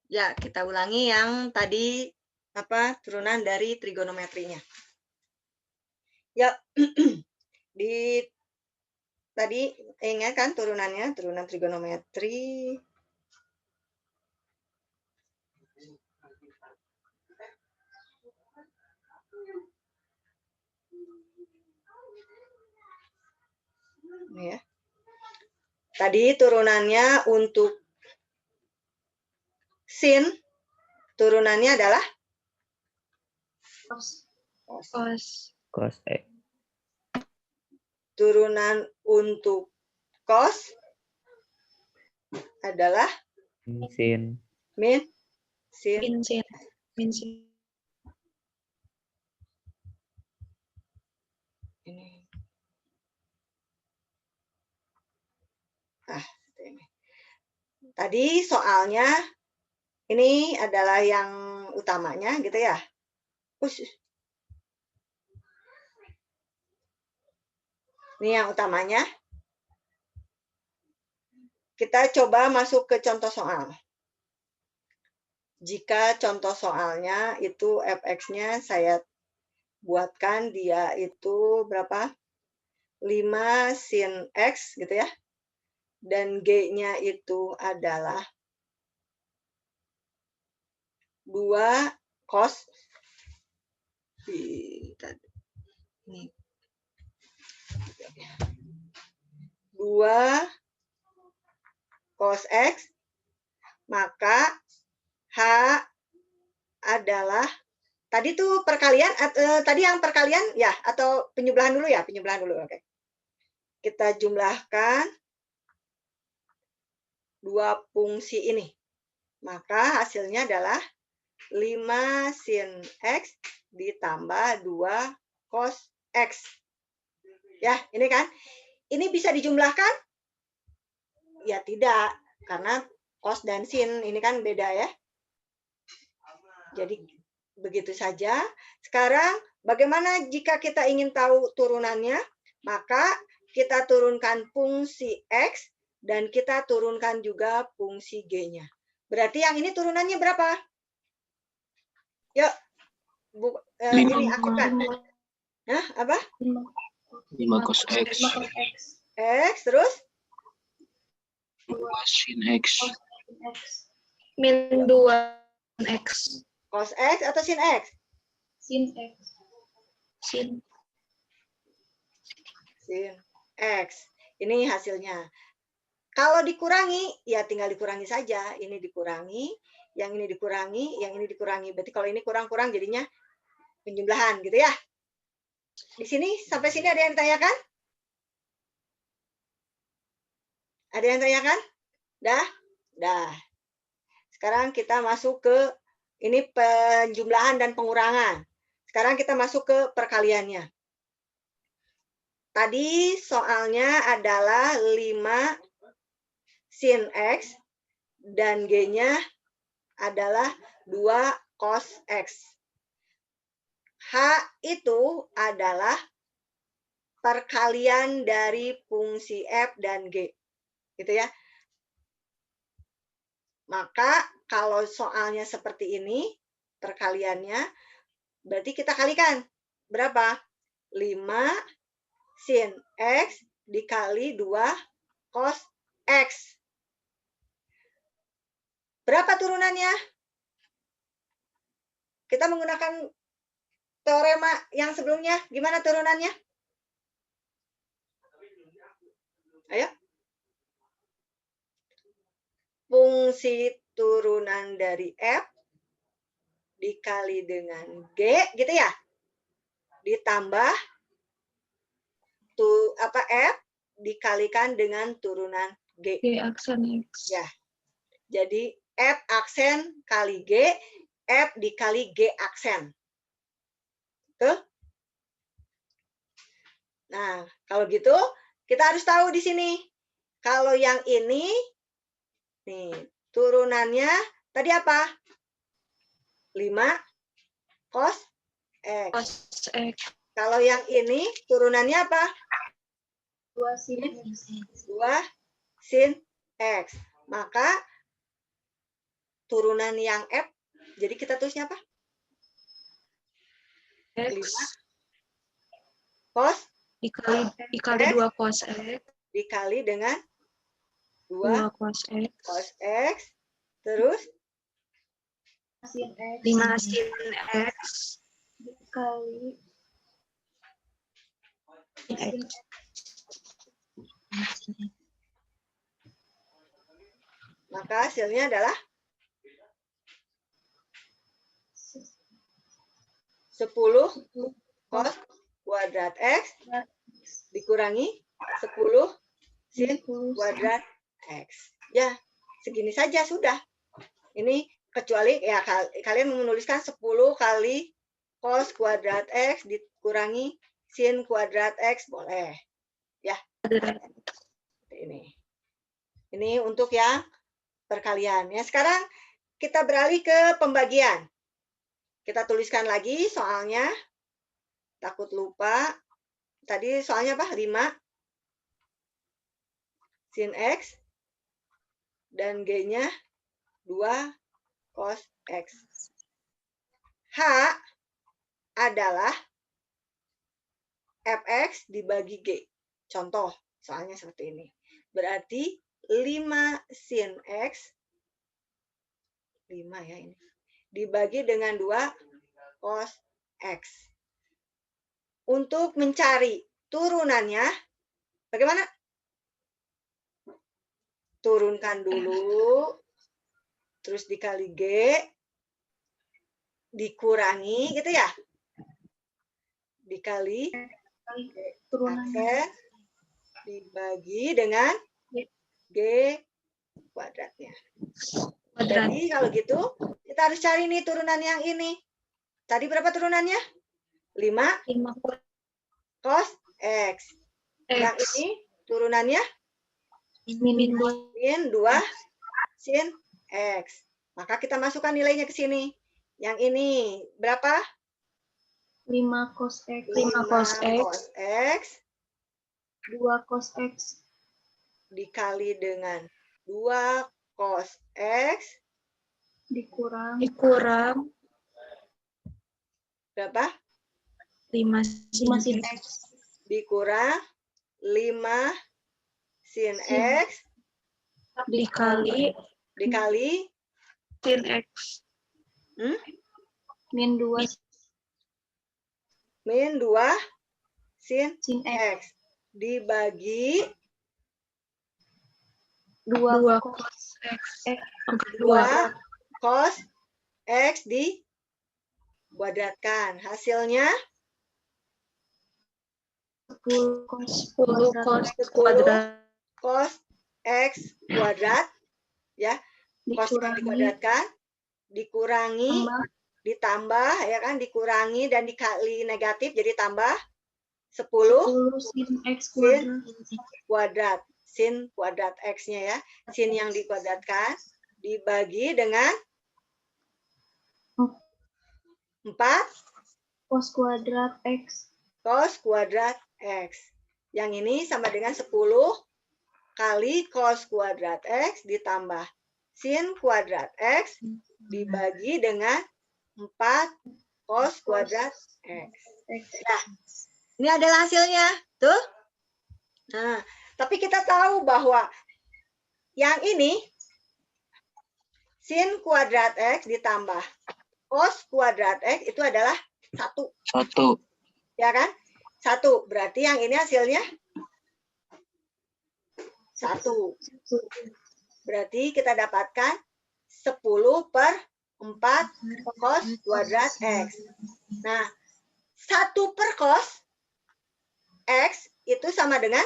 Ya, kita ulangi yang tadi turunan dari trigonometrinya. Ya, di tadi ingat kan turunannya, turunan trigonometri. Ini ya. Tadi turunannya untuk sin, turunannya adalah Cos X. Turunan untuk cos adalah Sin. min sin. Ini. Ini. Tadi soalnya ini adalah yang utamanya gitu ya. Ini yang utamanya. Kita coba masuk ke contoh soal. Jika contoh soalnya itu fx-nya saya buatkan dia itu berapa? 5 sin x gitu ya. Dan g-nya itu adalah 2 cos. Ini. 2 cos X, maka H adalah, tadi tuh perkalian, tadi yang perkalian ya, atau penjumlahan dulu ya, penjumlahan dulu, oke. Kita jumlahkan dua fungsi ini, maka hasilnya adalah 5 sin X ditambah 2 cos X. Ya, ini kan, ini bisa dijumlahkan? Ya tidak, karena cos dan sin ini kan beda ya. Jadi begitu saja. Sekarang bagaimana jika kita ingin tahu turunannya? Maka kita turunkan fungsi X dan kita turunkan juga fungsi G-nya. Berarti yang ini turunannya berapa? Yuk, ini aktifkan. Hah, apa? 5 cos X. X, terus? 2 sin X. Min 2 X. Cos X atau sin X? Sin X. Sin X. Ini hasilnya. Kalau dikurangi, ya tinggal dikurangi saja. Ini dikurangi, yang ini dikurangi, yang ini dikurangi. Berarti kalau ini kurang-kurang jadinya penjumlahan gitu ya. Di sini, sampai sini ada yang ditanyakan? Ada yang tanyakan? Dah? Dah. Sekarang kita masuk ke ini penjumlahan dan pengurangan. Sekarang kita masuk ke perkaliannya. Tadi soalnya adalah 5 sin X dan G-nya adalah 2 cos X. H itu adalah perkalian dari fungsi F dan G. Gitu ya. Maka kalau soalnya seperti ini, perkaliannya, berarti kita kalikan. Berapa? 5 sin X dikali 2 cos X. Berapa turunannya? Kita menggunakan teorema yang sebelumnya. Gimana turunannya? Ayo. Fungsi turunan dari F dikali dengan G, gitu ya. Ditambah F dikalikan dengan turunan G. G aksen X. Ya. Jadi F aksen kali G, F dikali G aksen. Tuh. Nah, kalau gitu kita harus tahu di sini. Kalau yang ini nih, turunannya tadi apa? 5 cos X. Cos X. Kalau yang ini turunannya apa? 2 sin X. 2 sin X. Maka turunan yang F. Jadi kita tulisnya apa? X 5 cos dikali X 2 cos X dikali dengan 2 2 cos X cos X. Terus sin X 5 sin X Dikali sin X. maka hasilnya adalah 10 cos kuadrat X dikurangi 10 sin kuadrat X. Ya, segini saja sudah. Ini kecuali ya kalian menuliskan 10 kali cos kuadrat X dikurangi sin kuadrat X boleh. Ya. Ini untuk yang perkalian. Ya, sekarang kita beralih ke pembagian. Kita tuliskan lagi soalnya. Takut lupa. Tadi soalnya apa? 5 sin X dan G-nya 2 cos X. H adalah Fx dibagi G. Contoh, soalnya seperti ini. Berarti 5 sin X, 5 ya ini, dibagi dengan 2 cos X. Untuk mencari turunannya, bagaimana? Turunkan dulu, terus dikali G, dikurangi, gitu ya? Dikali aksen, dibagi dengan G kuadratnya. Jadi kalau gitu, kita harus cari nih turunan yang ini. Tadi berapa turunannya? 5 cos X. Yang ini turunannya min 2 sin X. Maka kita masukkan nilainya ke sini. Yang ini berapa? 5 cos X 5 cos X 2 cos X dikali dengan 2 cos X dikurang berapa? 5 sin X Dikurang 5 sin X dikali sin X min 2 sin sin X dibagi 2 cos X 2 cos X dikuadratkan. Hasilnya 10 cos 10 cos 10 kuadrat cos X kuadrat. Ya, cos yang dikuadratkan dikurangi ditambah ya kan, dikurangi dan dikali negatif jadi tambah 10 sin X kuadrat. Sin kuadrat X-nya ya. Sin yang dikuadratkan dibagi dengan 4 cos kuadrat X cos kuadrat X. Yang ini sama dengan 10 kali cos kuadrat X ditambah sin kuadrat X dibagi dengan 4 cos kuadrat X. Nah, ini adalah hasilnya. Tuh. Nah, tapi kita tahu bahwa yang ini sin kuadrat X ditambah cos kuadrat X itu adalah 1. Ya kan? 1. Berarti yang ini hasilnya 1. Berarti kita dapatkan 10 per 4 cos kuadrat X. Nah, 1 per cos X itu sama dengan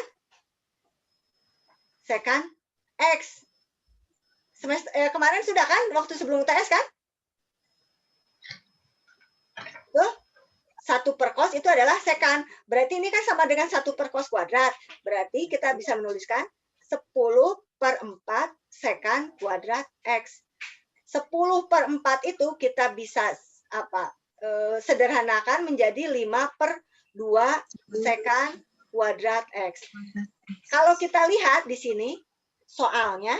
secant X. Kemarin sudah kan, waktu sebelum UTS kan? Tuh, 1 per cos itu adalah secant. Berarti ini kan sama dengan 1 per cos kuadrat. Berarti kita bisa menuliskan 10 per 4 secant kuadrat X. 10 per 4 itu kita bisa sederhanakan menjadi 5 per 2 secant kuadrat X. Kalau kita lihat di sini, soalnya,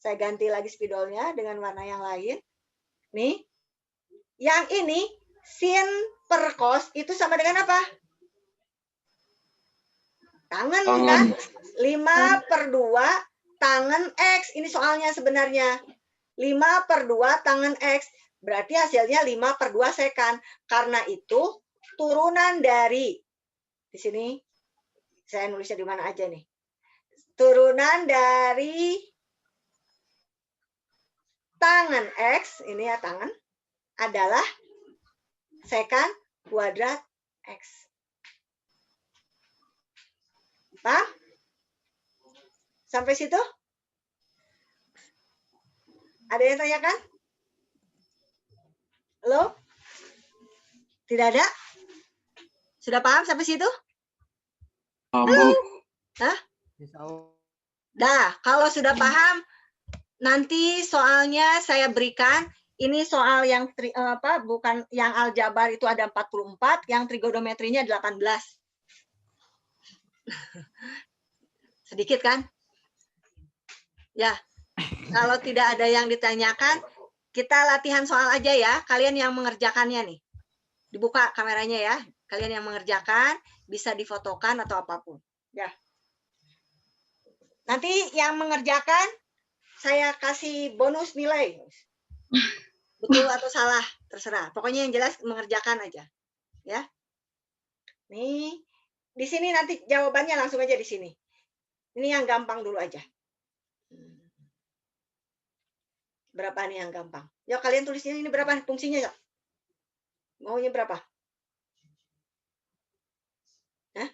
Saya ganti lagi spidolnya dengan warna yang lain. Nih. Yang ini sin per cos itu sama dengan apa? Tangan kan? 5/2 tangan X. Ini soalnya sebenarnya. 5/2 tangan X. Berarti hasilnya 5/2 sekan. Karena itu turunan dari, di sini saya nulisnya di mana aja nih. Turunan dari tangan X, ini ya tangan, adalah sekan kuadrat X. Paham? Sampai situ? Ada yang tanyakan? Halo? Tidak ada? Sudah paham sampai situ? Bu. Hah? Dah, kalau sudah paham, nanti soalnya saya berikan. Ini soal yang bukan yang aljabar itu ada 44, yang trigonometrinya 18. Sedikit kan? Ya. Kalau tidak ada yang ditanyakan, kita latihan soal aja ya. Kalian yang mengerjakannya nih. Dibuka kameranya ya. Kalian yang mengerjakan, bisa difotokan atau apapun. Ya. Nanti yang mengerjakan, saya kasih bonus nilai. Betul atau salah, terserah. Pokoknya yang jelas mengerjakan aja. Ya. Nih, di sini nanti jawabannya langsung aja di sini. Ini yang gampang dulu aja. Berapa nih yang gampang? Ya kalian tulisnya ini berapa fungsinya ya? Maunya berapa? Hah?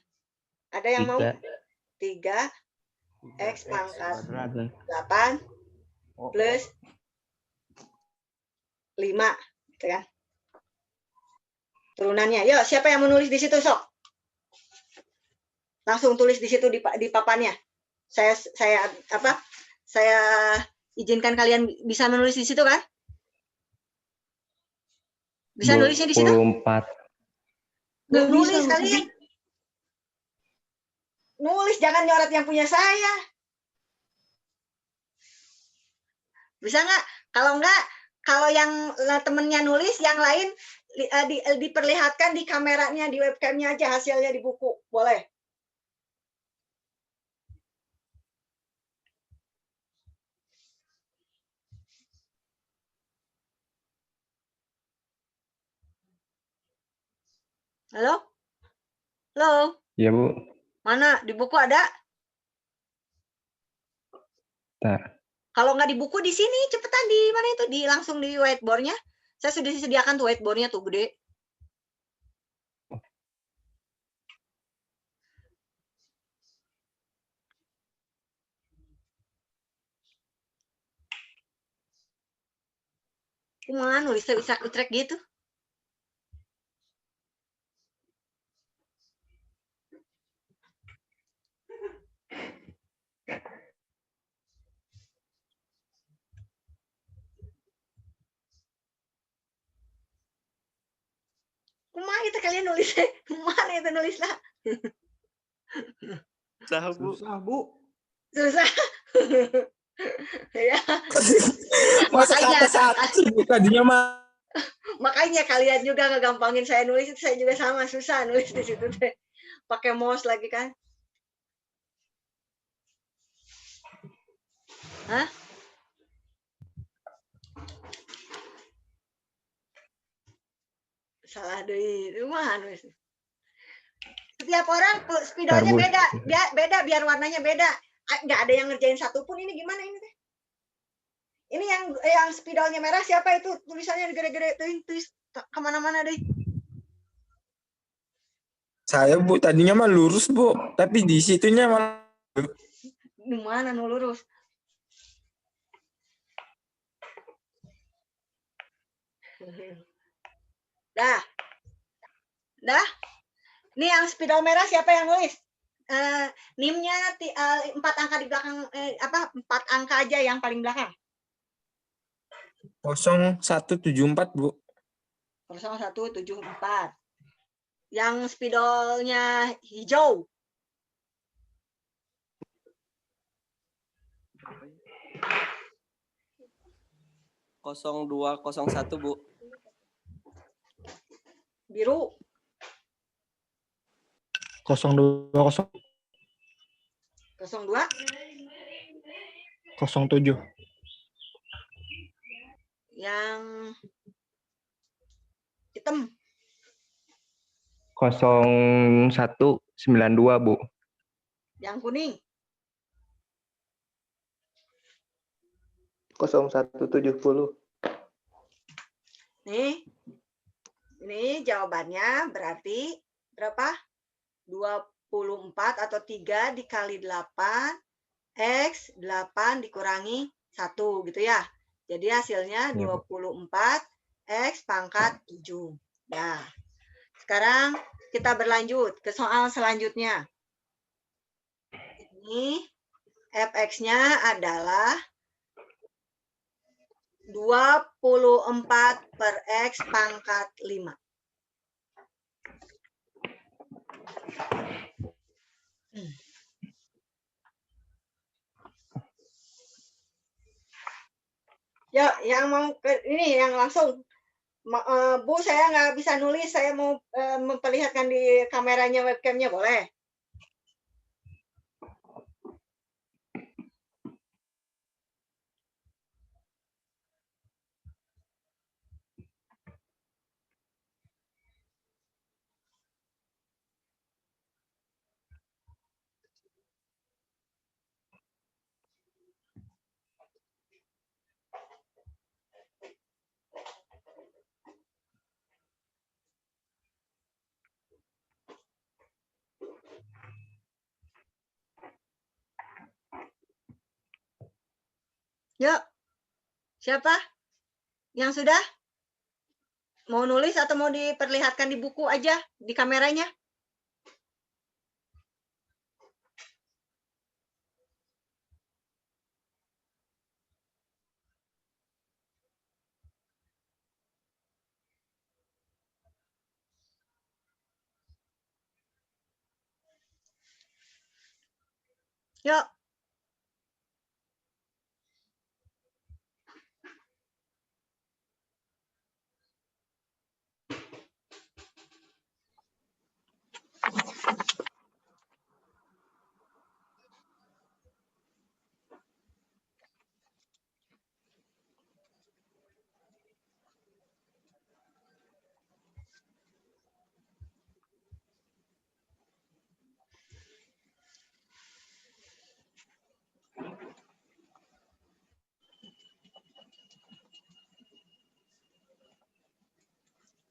Ada yang mau? 3 X pangkat 8 plus 5, gitu kan? Turunannya. Yuk, siapa yang menulis di situ, sok? Langsung tulis di situ di papannya. Saya izinkan kalian bisa menulis di situ kan? Bisa nulisnya di situ? 24. Nulis kalian. Nulis, jangan nyoret yang punya saya. Bisa nggak? Kalau nggak, kalau yang temennya nulis, yang lain diperlihatkan di kameranya, di webcamnya aja hasilnya di buku. Boleh? Halo? Halo? Ya, Bu. Mana? Di buku ada? Bentar. Kalau nggak di buku, di sini. Cepetan di mana itu? Langsung di whiteboard-nya. Saya sudah disediakan tuh whiteboard-nya tuh, gede. Kumaha nulis bisa utrek gitu? Kumaha itu kalian nulisnya? Kumaha itu nulisnya? Susah, Bu. Susah. Ya. Masa Makanya- kata satu tadinya mah. Makanya kalian juga ngegampangin saya nulis, itu saya juga sama susah nulis di situ teh. Pakai mouse lagi kan? Hah? Salah deh, rumah nulis. Setiap orang spidolnya Bentar, Bu. beda biar warnanya beda. Nggak ada yang ngerjain satupun. Ini gimana ini teh? Ini yang spidolnya merah siapa itu? Tulisannya gede-gede tulis kemana-mana deh. Saya, Bu, tadinya mah lurus, Bu. Tapi di situnya malah Di mana nu lurus? Dah. Ini yang spidol merah siapa yang nulis? NIM-nya 4 angka di belakang 4 angka aja yang paling belakang. 0174, Bu. 0174. Yang spidolnya hijau. 0201, Bu. Biru. 020 02. 07. Yang hitam. 0192, Bu. Yang kuning. 0170. Nih. Ini jawabannya berarti berapa? 24 atau 3 dikali 8 X 8 dikurangi 1 gitu ya. Jadi hasilnya Iya, Bu. 24 X pangkat 7. Ya. Sekarang kita berlanjut ke soal selanjutnya. Ini fx-nya adalah 24 per X pangkat 5. Ya, yang mau ini yang langsung. Bu, saya nggak bisa nulis, saya mau memperlihatkan di kameranya, webcamnya, boleh? Yuk, siapa yang sudah? Mau nulis atau mau diperlihatkan di buku aja, di kameranya? Yuk.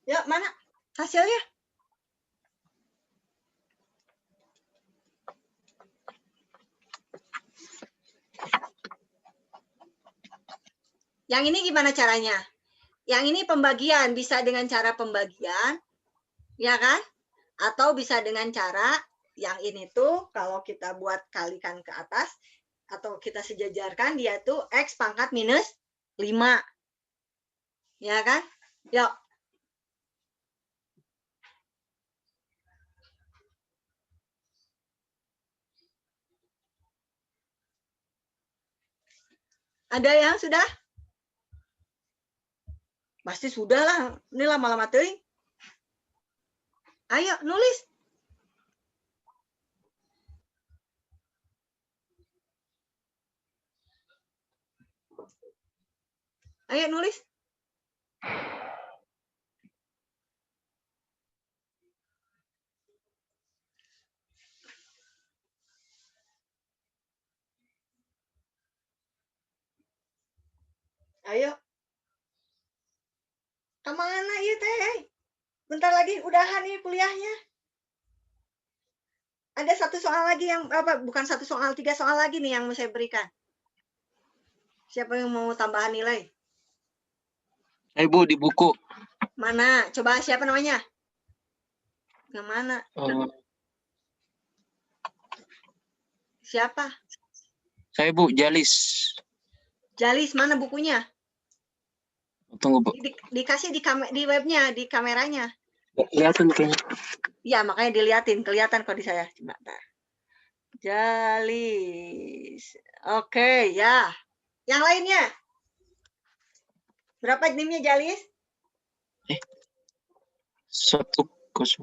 Yuk, mana hasilnya? Yang ini gimana caranya? Yang ini pembagian, bisa dengan cara pembagian, ya kan? Atau bisa dengan cara yang ini tuh kalau kita buat kalikan ke atas atau kita sejajarkan, dia tuh X pangkat minus 5. Ya kan? Yuk. Ada yang sudah? Pasti sudah lah. Ini lama-lama teuing. Ayo, nulis. Ayo, nulis. Ayo. Kemana ya teh? Bentar lagi udahan nih kuliahnya. Ada satu soal lagi yang apa? Bukan satu soal, 3 soal lagi nih yang mau saya berikan. Siapa yang mau tambahan nilai? Bu, di buku. Mana? Coba siapa namanya? Yang mana? Siapa? Saya, Bu, Jalis. Jalis, mana bukunya? Tunggu, Bu. Dikasih di webnya, di kameranya. Lihatin kayaknya. Ya, makanya diliatin. Kelihatan kok di saya. Coba, bentar. Jalis. Oke, ya. Yang lainnya? Berapa NIM-nya Jalis? 173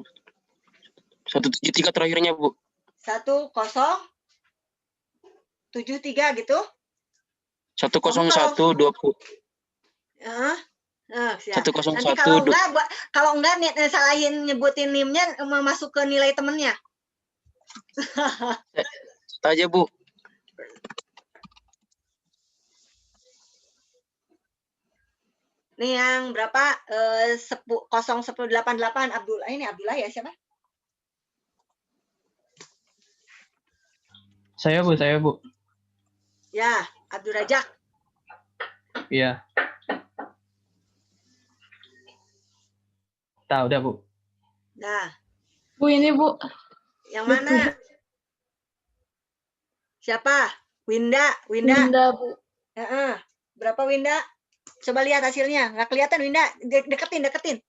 terakhirnya, Bu. 1073 gitu? 101 20. Siap. Nanti 101 kalau enggak salahin nyebutin NIM-nya masuk ke nilai temennya. aja, Bu. Nih yang berapa? 01088 Abdullah. Ini Abdullah ya siapa? Saya Bu. Ya, Abdul Rajak. Iya. Udah Bu. Nah, Bu, ini Bu. yang mana? Siapa? Winda. Winda, Bu. Berapa Winda? Coba lihat hasilnya. Nggak kelihatan Winda. Deketin.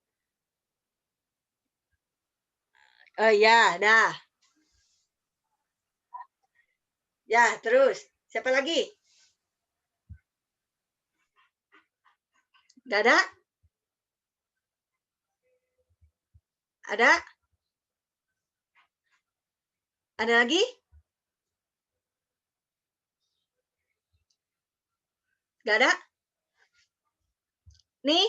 Oh ya, dah. Ya, terus. Siapa lagi? Nggak ada? Ada? Ada lagi? Nggak ada? Nih,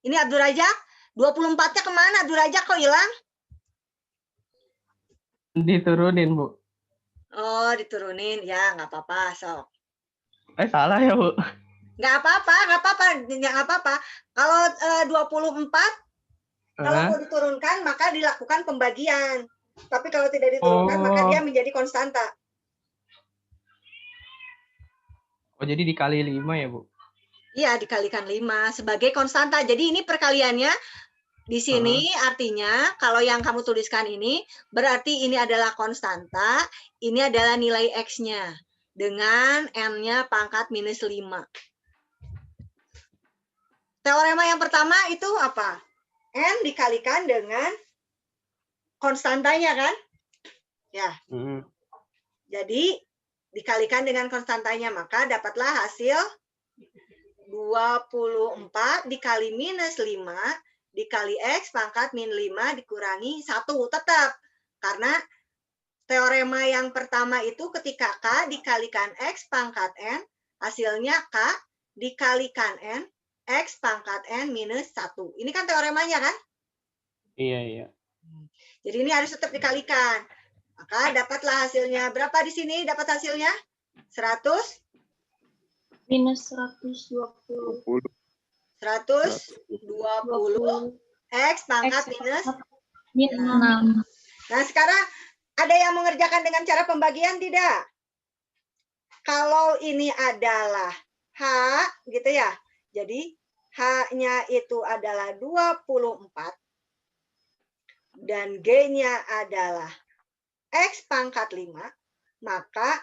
ini Abdul Rajak. 24-nya kemana? Abdul Rajak kok hilang? Diturunin Bu. Oh, diturunin. Ya, nggak apa-apa, sok. Salah ya Bu. Nggak apa-apa. Kalau 24, kalau mau diturunkan, maka dilakukan pembagian. Tapi kalau tidak diturunkan, maka dia menjadi konstanta. Oh, jadi dikali 5 ya Bu? Iya, dikalikan 5 sebagai konstanta. Jadi ini perkaliannya di sini artinya kalau yang kamu tuliskan ini berarti ini adalah konstanta, ini adalah nilai X-nya dengan N-nya pangkat minus 5. Teorema yang pertama itu apa? N dikalikan dengan konstantanya kan? Ya. Jadi dikalikan dengan konstantanya, maka dapatlah hasil 24 dikali minus 5 dikali X pangkat min 5 dikurangi 1 tetap. Karena teorema yang pertama itu ketika K dikalikan X pangkat N, hasilnya K dikalikan N, X pangkat N minus 1. Ini kan teoremanya kan? Iya. Jadi ini harus tetap dikalikan. Maka dapatlah hasilnya. Berapa di sini dapat hasilnya? 100? Minus 120. 120 X pangkat minus 6. Nah, sekarang ada yang mengerjakan dengan cara pembagian tidak? Kalau ini adalah H, gitu ya. Jadi, H-nya itu adalah 24 dan G-nya adalah X pangkat 5, maka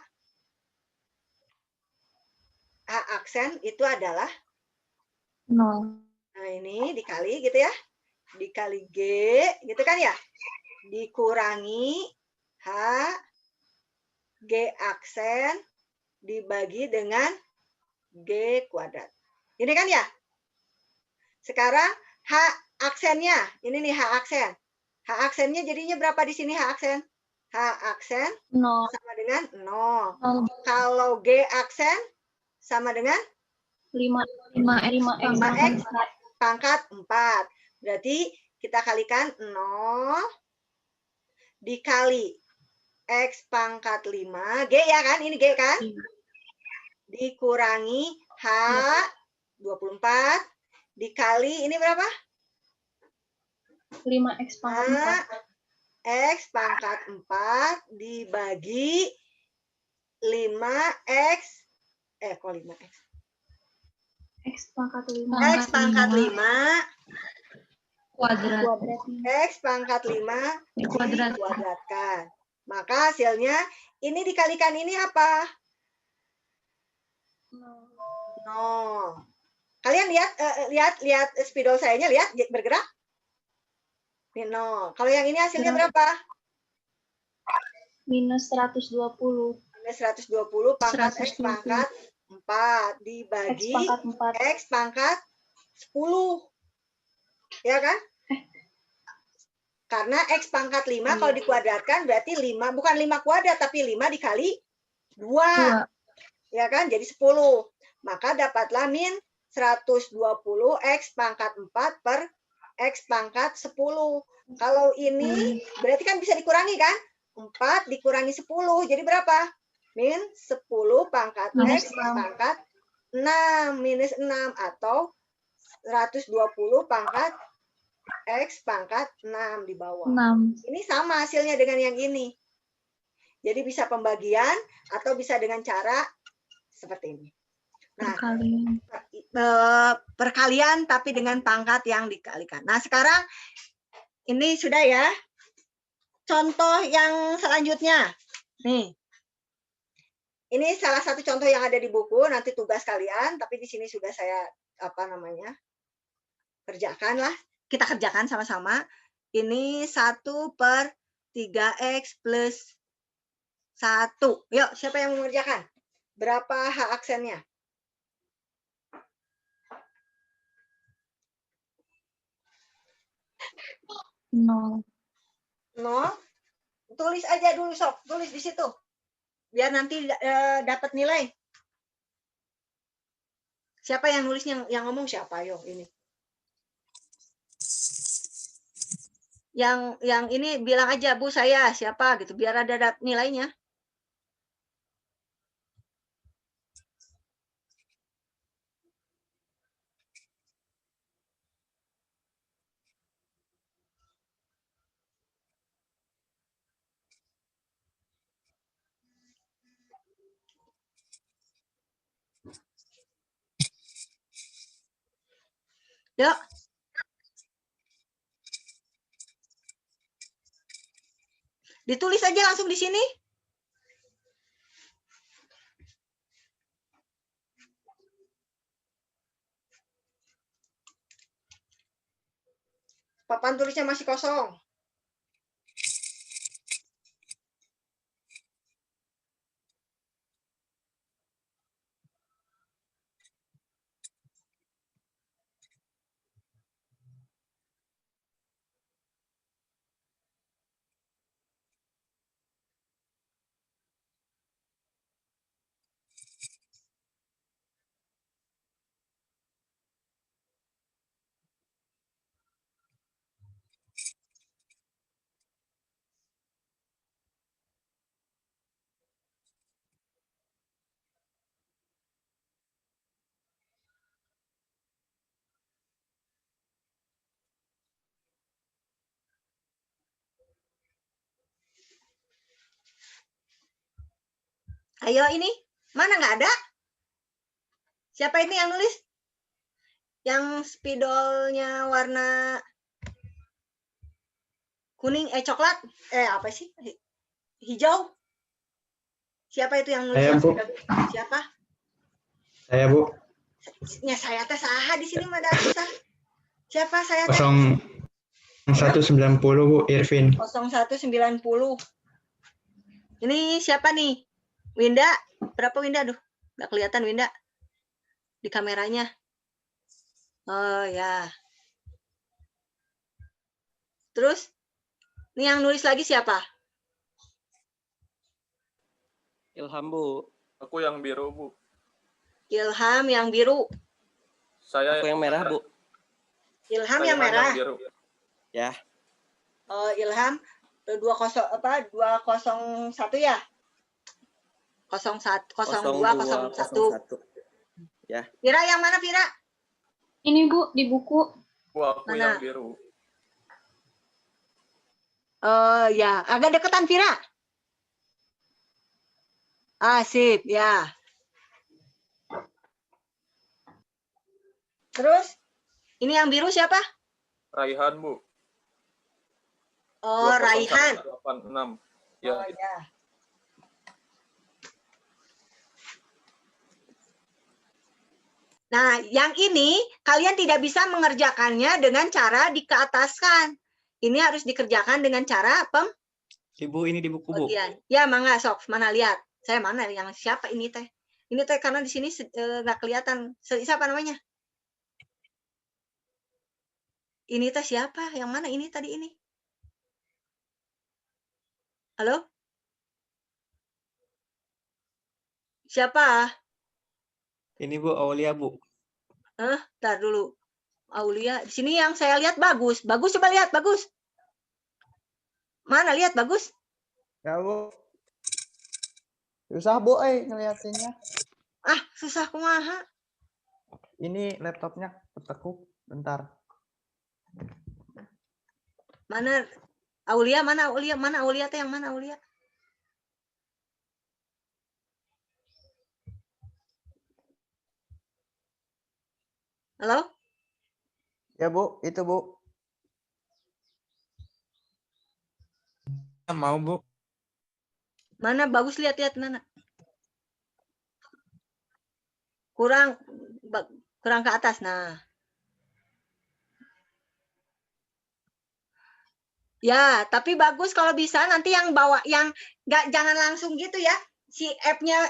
H aksen itu adalah 0. Nah, ini dikali gitu ya. Dikali G, gitu kan ya. Dikurangi H, G aksen, dibagi dengan G kuadrat. Ini kan ya. Sekarang H aksennya, ini nih H aksen. H aksennya jadinya berapa di sini H aksen? H aksen 0. sama dengan 0. Kalau G aksen sama dengan 5X pangkat 4. Berarti kita kalikan 0 dikali X pangkat 5. G ya kan? Ini G kan? Dikurangi H 24 dikali ini berapa? 5X pangkat 4. X pangkat 4 dibagi 5X. Kok 5X? X pangkat 5. X pangkat 5 Kuadrat. X pangkat 5 Dikuadratkan. dikuadratkan. Maka hasilnya ini dikalikan ini apa? 0. Kalian lihat spidol sayanya, lihat bergerak? Ini 0. Kalau yang ini hasilnya berapa? Minus 120. Minus 120 pangkat X pangkat 4 X dibagi pangkat 4. X pangkat 10. Ya kan? Karena X pangkat 5 kalau dikuadratkan berarti 5, bukan 5 kuadrat, tapi 5 dikali 2. Ya kan? Jadi 10. Maka dapatlah min 120 X pangkat 4 per X pangkat 10. Kalau ini berarti kan bisa dikurangi kan? 4 dikurangi 10. Jadi berapa? Min 10 pangkat X pangkat 6. Minus 6 atau 120 pangkat X pangkat 6 di bawah. 6. Ini sama hasilnya dengan yang ini. Jadi bisa pembagian atau bisa dengan cara seperti ini. Nah, perkalian tapi dengan pangkat yang dikalikan. Nah, sekarang ini sudah ya. Contoh yang selanjutnya. Nih. Ini salah satu contoh yang ada di buku, nanti tugas kalian, tapi di sini sudah saya kerjakan lah. Kita kerjakan sama-sama. Ini 1 per 3X plus 1. Yuk, siapa yang mengerjakan? Berapa H aksennya? 0. 0. Tulis aja dulu, Sob. Tulis di situ. Biar nanti dapat nilai. Siapa yang nulis yang ngomong siapa? Yo, ini. Yang ini bilang aja, Bu, saya siapa gitu, biar ada nilainya. Yuk. Ditulis aja langsung di sini. Papan tulisnya masih kosong. Ayo ini, mana nggak ada? Siapa ini yang nulis? Yang spidolnya warna kuning, coklat? Apa sih? Hijau? Siapa itu yang nulis? Saya, Bu. Siapa? Saya, Bu. Ya, saya teh saha di sini mah ada susah. Siapa saya teh? 0190, Bu, Irvin. 0190. Ini siapa nih? Winda, berapa Winda? Aduh, nggak kelihatan Winda di kameranya. Oh ya. Terus, ini yang nulis lagi siapa? Ilham, Bu. Aku yang biru, Bu. Ilham yang biru. Saya Aku yang merah, Bu. Ilham yang merah. biru. Ya. Oh, Ilham 201 ya? 01 02 01. Ya. Vira yang mana, Vira? Ini, Bu, di buku. Bu, aku Mana? yang biru. Oh ya, agak deketan Vira. Sip, ya. Terus, ini yang biru siapa? Raihan, Bu. Oh, Raihan. 20186. Ya. Oh ya. Nah, yang ini kalian tidak bisa mengerjakannya dengan cara dikeataskan. Ini harus dikerjakan dengan cara Ibu, ini di buku, Bu. pembagian. Ya, mangga sok, mana lihat. Saya mana yang siapa ini teh? Ini teh karena di sini nggak kelihatan. Siapa namanya? Ini teh siapa? Yang mana ini tadi ini? Halo? Siapa? Ini Bu, Aulia Bu. Ntar dulu. Aulia. Di sini yang saya lihat bagus. Bagus, coba lihat. Bagus. Mana lihat bagus? Ya Bu. Susah Bu, ngeliatinnya. Susah kumaha. Ini laptopnya ketekuk. Bentar. Mana Aulia? Mana Aulia? Mana Aulia teh yang mana Aulia? Halo? Ya Bu, itu Bu. Mau Bu. Mana bagus lihat mana? Kurang ke atas. Nah. Ya, tapi bagus kalau bisa nanti yang bawa yang jangan langsung gitu ya. Si F-nya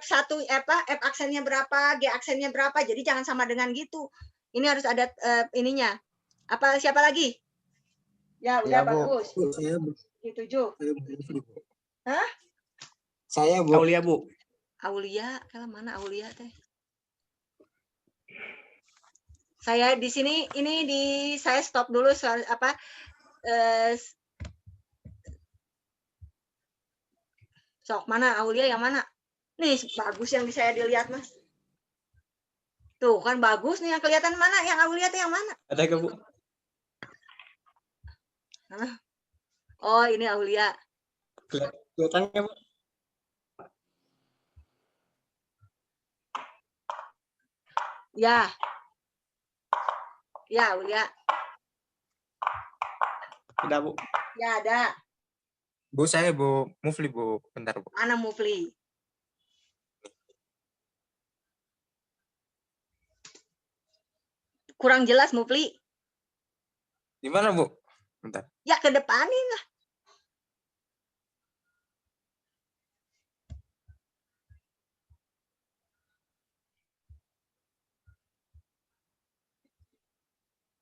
F1 F aksennya berapa, G aksennya berapa. Jadi jangan sama dengan gitu. Ini harus ada ininya. Siapa lagi? Ya, udah Ya, Bu. bagus. Saya Bu. Itu Jo. Hah? Saya Bu. Aulia Bu. Aulia, kalau mana Aulia teh? Saya di sini saya stop dulu soal sok mana Aulia yang mana? Nih bagus yang saya dilihat Mas. Tuh kan bagus nih yang kelihatan mana yang Aulia teh yang mana? Ada ke Bu? Oh ini Aulia. Kelihatan nggak Bu? Ya. Ya Aulia. Udah Bu. Ya ada. Bu saya Bu. Mufli Bu. Bentar Bu. Mana Mufli? Kurang jelas Mufli. Di mana Bu? Bentar. Ya ke depanin lah.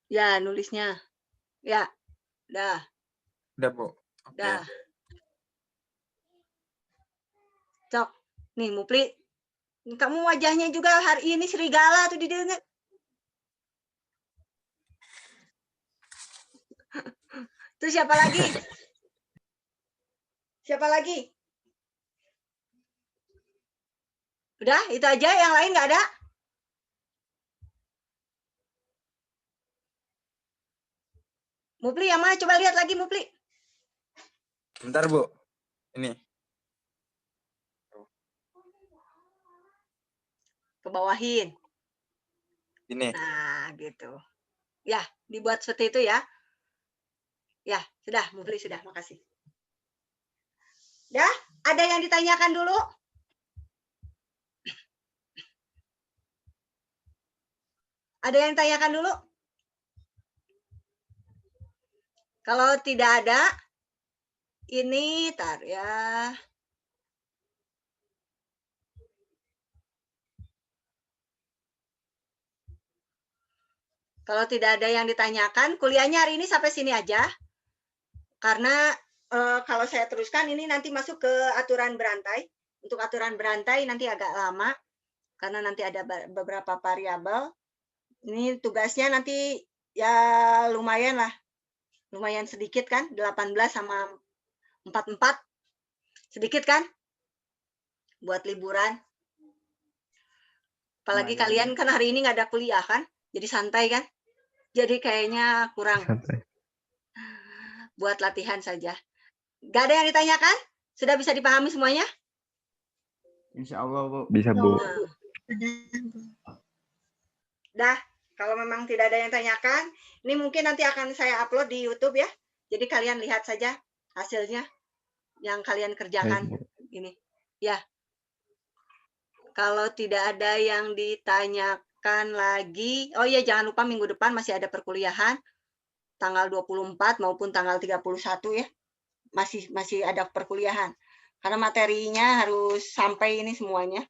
Ya nulisnya. Ya. Dah. Udah Bu. Oke. Dah. Cok. Nih Mufli. Kamu wajahnya juga hari ini serigala tuh di dia. Terus siapa lagi? Siapa lagi? Udah, itu aja. Yang lain nggak ada? Mufli yang mana? Coba lihat lagi Mufli. Bentar Bu. Ini. Kebawahin. Ini. Nah, gitu. Ya, dibuat seperti itu ya. Ya, sudah, Mufli sudah, makasih. Dah, ada yang ditanyakan dulu? Ada yang ditanyakan dulu? Kalau tidak ada, ini tar ya. Kalau tidak ada yang ditanyakan, kuliahnya hari ini sampai sini aja. Karena kalau saya teruskan ini nanti masuk ke aturan berantai. Untuk aturan berantai nanti agak lama karena nanti ada beberapa variabel. Ini tugasnya nanti ya lumayan lah. Lumayan sedikit kan? 18 sama 44. Sedikit kan? Buat liburan. Apalagi kalian kan hari ini nggak ada kuliah kan? Jadi santai kan? Jadi kayaknya kurang. Santai. Buat latihan saja. Gak ada yang ditanyakan? Sudah bisa dipahami semuanya? Insya Allah Bu. Bisa Bu. Dah, kalau memang tidak ada yang tanyakan, ini mungkin nanti akan saya upload di YouTube ya. Jadi kalian lihat saja hasilnya yang kalian kerjakan ini. Ya. Kalau tidak ada yang ditanyakan lagi, oh iya jangan lupa minggu depan masih ada perkuliahan tanggal 24 maupun tanggal 31 ya. Masih ada perkuliahan. Karena materinya harus sampai ini semuanya.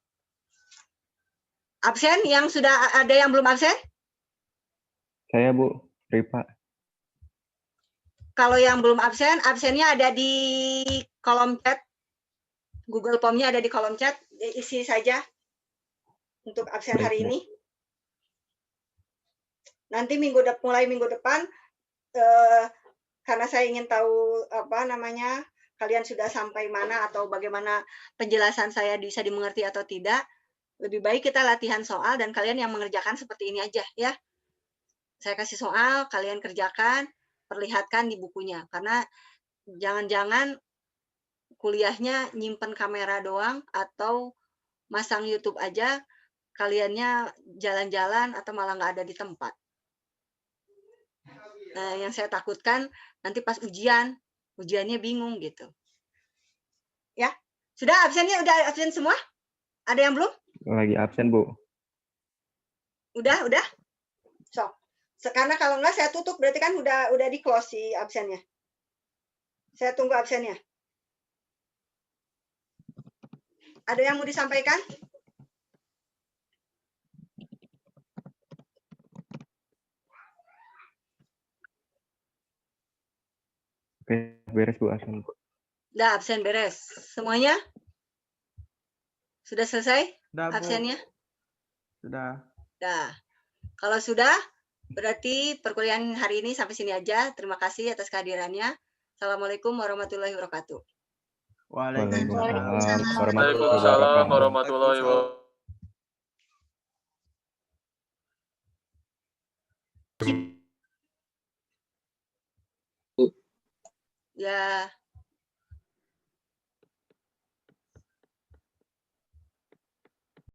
Absen? Yang sudah ada yang belum absen? Saya Bu, Ripa. Kalau yang belum absen, absennya ada di kolom chat. Google Form-nya ada di kolom chat. Isi saja untuk absen Baik, hari Bu. ini. Nanti mulai minggu depan, karena saya ingin tahu kalian sudah sampai mana atau bagaimana penjelasan saya bisa dimengerti atau tidak. Lebih baik kita latihan soal dan kalian yang mengerjakan seperti ini aja ya. Saya kasih soal, kalian kerjakan, perlihatkan di bukunya. Karena jangan-jangan kuliahnya nyimpen kamera doang atau masang YouTube aja, kaliannya jalan-jalan atau malah nggak ada di tempat. Nah, yang saya takutkan nanti pas ujiannya bingung gitu. Ya, sudah absennya udah absen semua? Ada yang belum? Lagi absen Bu. Udah. So, karena kalau enggak saya tutup berarti kan udah di close si absennya. Saya tunggu absennya. Ada yang mau disampaikan? Oke, beres Bu absen Bu. Udah absen beres. Semuanya? Sudah selesai Udah, Bu. absennya? Sudah. Nah, kalau sudah, berarti perkuliahan hari ini sampai sini aja. Terima kasih atas kehadirannya. Assalamualaikum warahmatullahi wabarakatuh. Waalaikumsalam warahmatullahi Waalaikumsalam wabarakatuh. warahmatullahi wabarakatuh. Ya.